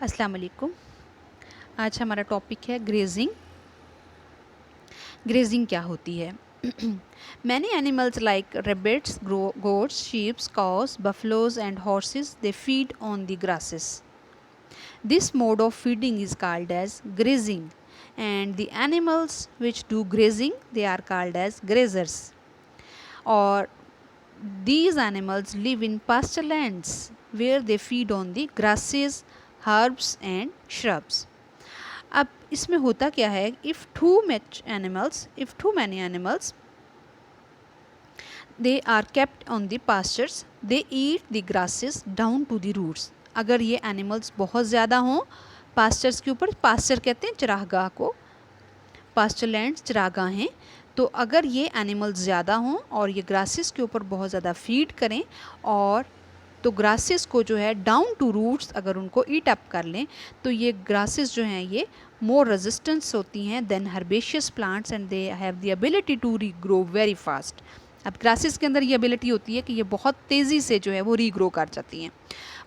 अस्सलाम वालेकुम। आज हमारा टॉपिक है ग्रेजिंग। ग्रेजिंग क्या होती है? Many animals like rabbits, goats, sheep, cows, buffaloes and horses, they feed on the grasses. This mode of feeding is called as grazing, and the animals which do grazing, they are called as grazers. Or these animals live in pasture lands where they feed on the grasses, herbs and shrubs. अब इसमें होता क्या है, if too many animals they are kept on the pastures they eat the grasses down to the roots. अगर ये animals बहुत ज़्यादा हों पास्चर्स के ऊपर, पास्चर कहते हैं चरागाह को, पास्चर लैंड चरागाह हैं, तो अगर ये एनिमल्स ज़्यादा हों और ये ग्रासेस के ऊपर बहुत ज़्यादा फीड करें और तो ग्रासेस को जो है डाउन टू रूट्स अगर उनको ईट अप कर लें तो ये ग्रासेस जो हैं ये मोर रेजिस्टेंस होती हैं then herbaceous plants and they have the ability to regrow very fast. अब ग्रासेस के अंदर ये एबिलिटी होती है कि ये बहुत तेज़ी से जो है वो रीग्रो कर जाती हैं।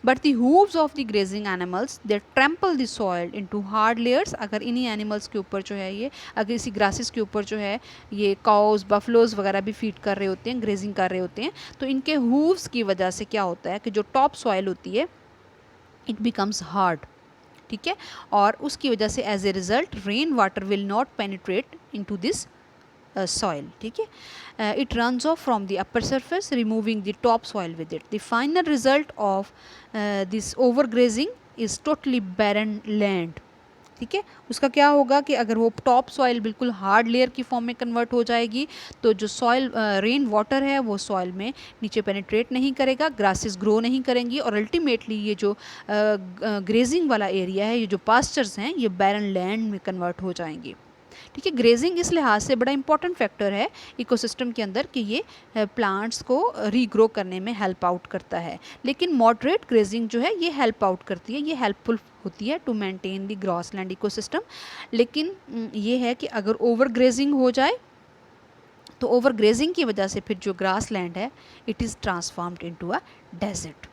But the hooves of the grazing animals they trample the soil into hard layers. अगर इन्हीं एनिमल्स के ऊपर जो है ये, अगर इसी ग्रासेस के ऊपर जो है ये काउज बफलोज वगैरह भी फीड कर रहे होते हैं, ग्रेजिंग कर रहे होते हैं, तो इनके हूव्स की वजह से क्या होता है कि जो टॉप सॉइल होती है इट बिकम्स हार्ड, ठीक है, और उसकी वजह से as a result rain water will not penetrate into this soil, ठीक है, it runs off from the upper surface removing the top soil with it. The final result of this overgrazing is totally barren land, ठीक है। उसका क्या होगा कि अगर वो टॉप सॉइल बिल्कुल हार्ड लेयर की फॉर्म में कन्वर्ट हो जाएगी तो जो सॉइल रेन वाटर है वो सॉइल में नीचे पेनिट्रेट नहीं करेगा, ग्रासेस ग्रो नहीं करेंगी और अल्टीमेटली ये जो ग्रेजिंग वाला एरिया है, ये जो पास्चर्स हैं, ये बैरन लैंड में कन्वर्ट हो जाएंगी, ठीक है। ग्रेजिंग इस लिहाज से बड़ा इंपॉर्टेंट फैक्टर है इकोसिस्टम के अंदर कि ये प्लांट्स को रीग्रो करने में हेल्प आउट करता है। लेकिन मॉडरेट ग्रेजिंग जो है ये हेल्प आउट करती है, ये हेल्पफुल होती है टू मेंटेन द ग्रॉसलैंड इकोसिस्टम। लेकिन ये है कि अगर ओवर ग्रेजिंग हो जाए तो ओवर ग्रेजिंग की वजह से फिर जो ग्रास लैंड है it is transformed into a desert.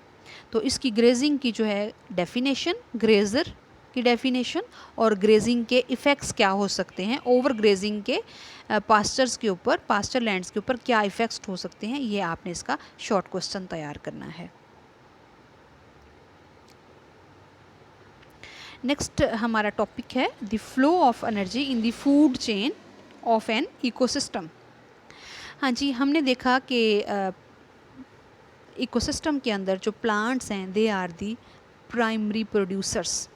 तो इसकी ग्रेजिंग की जो है डेफिनेशन, ग्रेजर की डेफिनेशन और ग्रेजिंग के इफ़ेक्ट्स क्या हो सकते हैं, ओवर ग्रेजिंग के पास्चर्स के ऊपर, पास्चर लैंड्स के ऊपर क्या इफ़ेक्ट्स हो सकते हैं, ये आपने इसका शॉर्ट क्वेश्चन तैयार करना है। नेक्स्ट हमारा टॉपिक है the flow of energy in the food chain of an ecosystem. हाँ जी, हमने देखा कि इकोसिस्टम के अंदर जो प्लांट्स हैं they are the primary producers,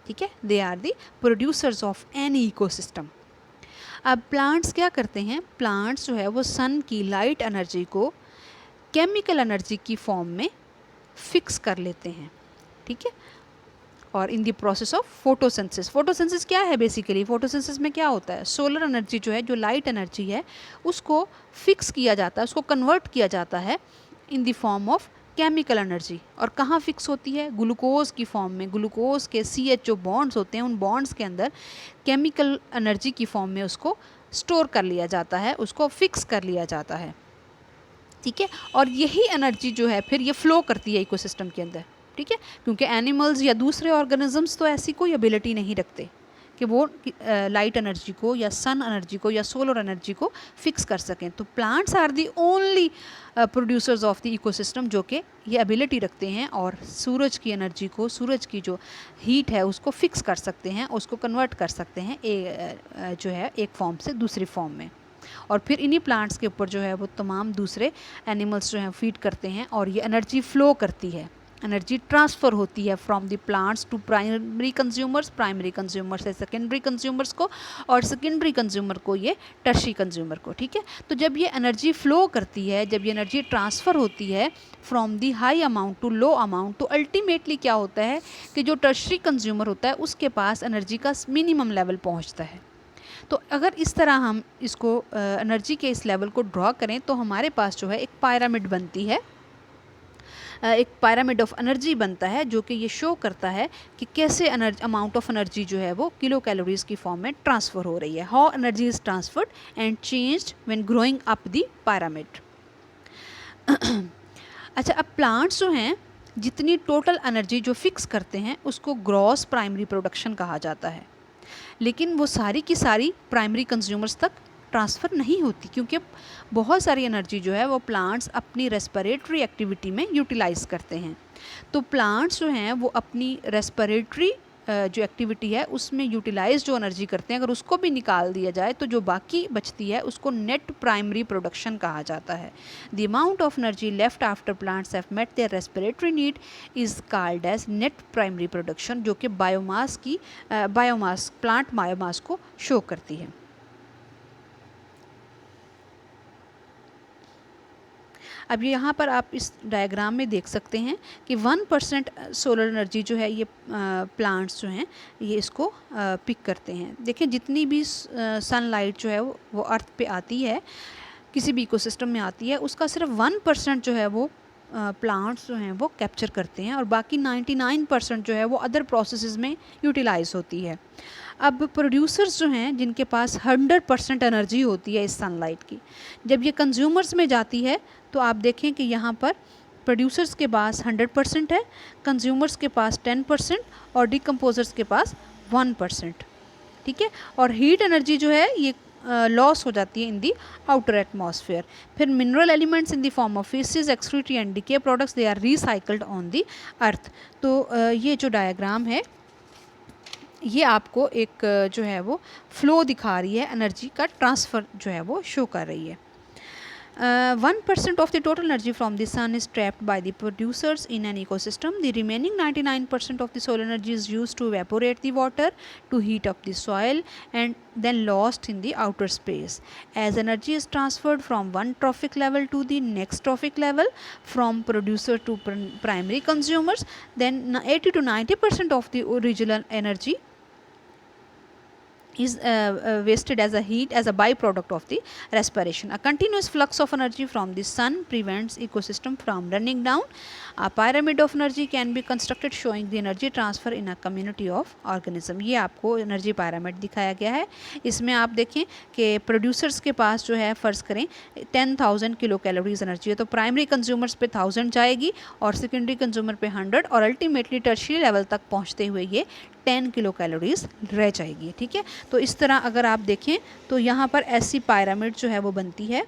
ठीक है, they are the producers of any ecosystem. अब प्लांट्स क्या करते हैं, प्लांट्स जो है वो सन की लाइट एनर्जी को केमिकल एनर्जी की फॉर्म में फिक्स कर लेते हैं, ठीक है, और in the process of photosynthesis. Photosynthesis क्या है बेसिकली, फोटोसिंथेसिस में क्या होता है, सोलर एनर्जी जो है, जो लाइट एनर्जी है उसको फिक्स किया जाता है, उसको कन्वर्ट किया जाता है इन the form of chemical energy. और कहाँ फिक्स होती है, ग्लूकोज की फॉर्म में, ग्लूकोज के CH जो बॉन्ड्स होते हैं उन बॉन्ड्स के अंदर केमिकल एनर्जी की फॉर्म में उसको स्टोर कर लिया जाता है, उसको फिक्स कर लिया जाता है, ठीक है। और यही एनर्जी जो है फिर ये फ्लो करती है इकोसिस्टम के अंदर, ठीक है, क्योंकि एनिमल्स या दूसरे ऑर्गेनिजम्स तो ऐसी कोई एबिलिटी नहीं रखते कि वो लाइट एनर्जी को या सन एनर्जी को या सोलर एनर्जी को फिक्स कर सकें। तो plants are the only producers of the ecosystem जो कि ये एबिलिटी रखते हैं और सूरज की एनर्जी को, सूरज की जो हीट है उसको फिक्स कर सकते हैं, उसको कन्वर्ट कर सकते हैं जो है एक फॉर्म से दूसरी फॉर्म में। और फिर इन्हीं प्लांट्स के ऊपर जो है वो तमाम दूसरे एनिमल्स जो हैं फीड करते हैं और ये एनर्जी फ्लो करती है, एनर्जी ट्रांसफ़र होती है from the plants to primary consumers से सेकेंडरी कंज्यूमर्स को और सेकेंडरी कंज्यूमर को ये टर्शरी कंज्यूमर को, ठीक है। तो जब ये एनर्जी फ्लो करती है, जब ये एनर्जी ट्रांसफ़र होती है from the high amount to low amount, तो अल्टीमेटली क्या होता है कि जो टर्शरी कंज्यूमर होता है उसके पास एनर्जी का मिनिमम लेवल पहुँचता है। तो अगर इस तरह हम इसको एनर्जी के इस लेवल को ड्रॉ करें तो हमारे पास जो है एक पिरामिड बनती है, एक पिरामिड ऑफ एनर्जी बनता है जो कि ये शो करता है कि कैसे अमाउंट ऑफ एनर्जी जो है वो किलो कैलोरीज की फॉर्म में ट्रांसफ़र हो रही है, how energy is transferred and changed when growing up the pyramid. अच्छा, अब प्लांट्स जो हैं जितनी टोटल एनर्जी जो फिक्स करते हैं उसको ग्रॉस प्राइमरी प्रोडक्शन कहा जाता है। लेकिन वो सारी की सारी प्राइमरी कंज्यूमर्स तक ट्रांसफ़र नहीं होती, क्योंकि बहुत सारी एनर्जी जो है वो प्लांट्स अपनी रेस्पिरेटरी एक्टिविटी में यूटिलाइज़ करते हैं। तो प्लांट्स जो हैं वो अपनी रेस्पिरेटरी जो एक्टिविटी है उसमें यूटिलाइज जो एनर्जी करते हैं, अगर उसको भी निकाल दिया जाए तो जो बाकी बचती है उसको नेट प्राइमरी प्रोडक्शन कहा जाता है। The amount of energy left after plants have met their respiratory need is called as net primary production, जो कि बायोमास प्लांट बायोमास को शो करती है। अब यहाँ पर आप इस डायग्राम में देख सकते हैं कि 1% सोलर एनर्जी जो है ये प्लांट्स जो हैं ये इसको पिक करते हैं। देखिए जितनी भी सनलाइट जो है वो अर्थ पे आती है, किसी भी इकोसिस्टम में आती है, उसका सिर्फ 1% जो है वो प्लांट्स जो हैं वो कैप्चर करते हैं और बाकी 99% जो है वो अदर प्रोसेसेस में यूटिलाइज होती है। अब प्रोड्यूसर्स जो हैं जिनके पास 100% एनर्जी होती है इस सनलाइट की, जब ये कंज्यूमर्स में जाती है तो आप देखें कि यहाँ पर प्रोड्यूसर्स के पास 100% है, कंज्यूमर्स के पास 10% और डिकम्पोजर्स के पास 1%। ठीक है, और हीट एनर्जी जो है ये लॉस हो जाती है इन दी आउटर एटमॉस्फेयर। फिर mineral elements in the form of faeces, excretory and decay products they are recycled on the earth. तो ये जो डायग्राम है ये आपको एक जो है वो फ्लो दिखा रही है, एनर्जी का ट्रांसफ़र जो है वो शो कर रही है। 1% of the total energy from the sun is trapped by the producers in an ecosystem. The remaining 99% of the solar energy is used to evaporate the water, to heat up the soil, and then lost in the outer space. As energy is transferred from one trophic level to the next trophic level, from producer to primary consumers, then 80 to 90% of the original energy is wasted as a heat as a byproduct of the respiration. A continuous flux of energy from the sun prevents ecosystem from running down. A pyramid of energy can be constructed showing the energy transfer in a community of organism. ये आपको energy pyramid दिखाया गया है। इसमें आप देखें कि producers के पास जो है फ़र्ज़ करें 10,000 किलो कैलोरीज एनर्जी है, तो प्राइमरी कंज्यूमर्स पे 1000 जाएगी और सेकेंडरी कंज्यूमर पे 100 और अल्टीमेटली टर्शियरी लेवल तक पहुँचते हुए ये 10 किलो कैलोरीज रह जाएगी। ठीक है, तो इस तरह अगर आप देखें तो यहाँ पर ऐसी पायरामिड जो है वो बनती है।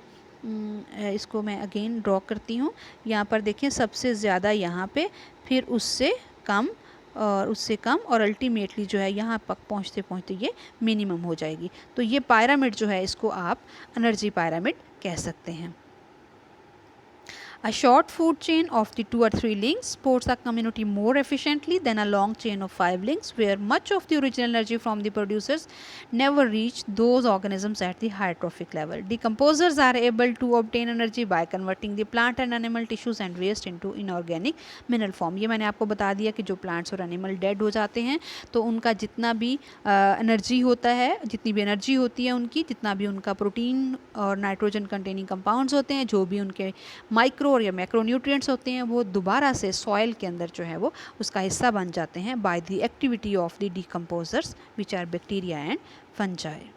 इसको मैं अगेन ड्रॉ करती हूँ। यहाँ पर देखें सबसे ज़्यादा यहाँ पे, फिर उससे कम और उससे कम और अल्टीमेटली जो है यहाँ तक पहुँचते पहुँचते ये मिनिमम हो जाएगी। तो ये पायरामिड जो है इसको आप एनर्जी पायरामिड कह सकते हैं। A short food chain of the 2 or 3 links supports a community more efficiently than a long chain of 5 links, where much of the original energy from the producers never reach those organisms at the higher trophic level. Decomposers are able to obtain energy by converting the plant and animal tissues and waste into inorganic mineral form. ये मैंने आपको बता दिया कि जो plants और animal dead हो जाते हैं तो उनका जितना भी एनर्जी होता है, जितनी भी एनर्जी होती है उनकी, जितना भी उनका प्रोटीन और नाइट्रोजन कंटेनिंग कंपाउंड्स होते हैं, जो भी उनके माइक्रो और या मैक्रोन्यूट्रिएंट्स होते हैं, वो दोबारा से सॉइल के अंदर जो है वो उसका हिस्सा बन जाते हैं by the activity of the decomposers which are bacteria and fungi.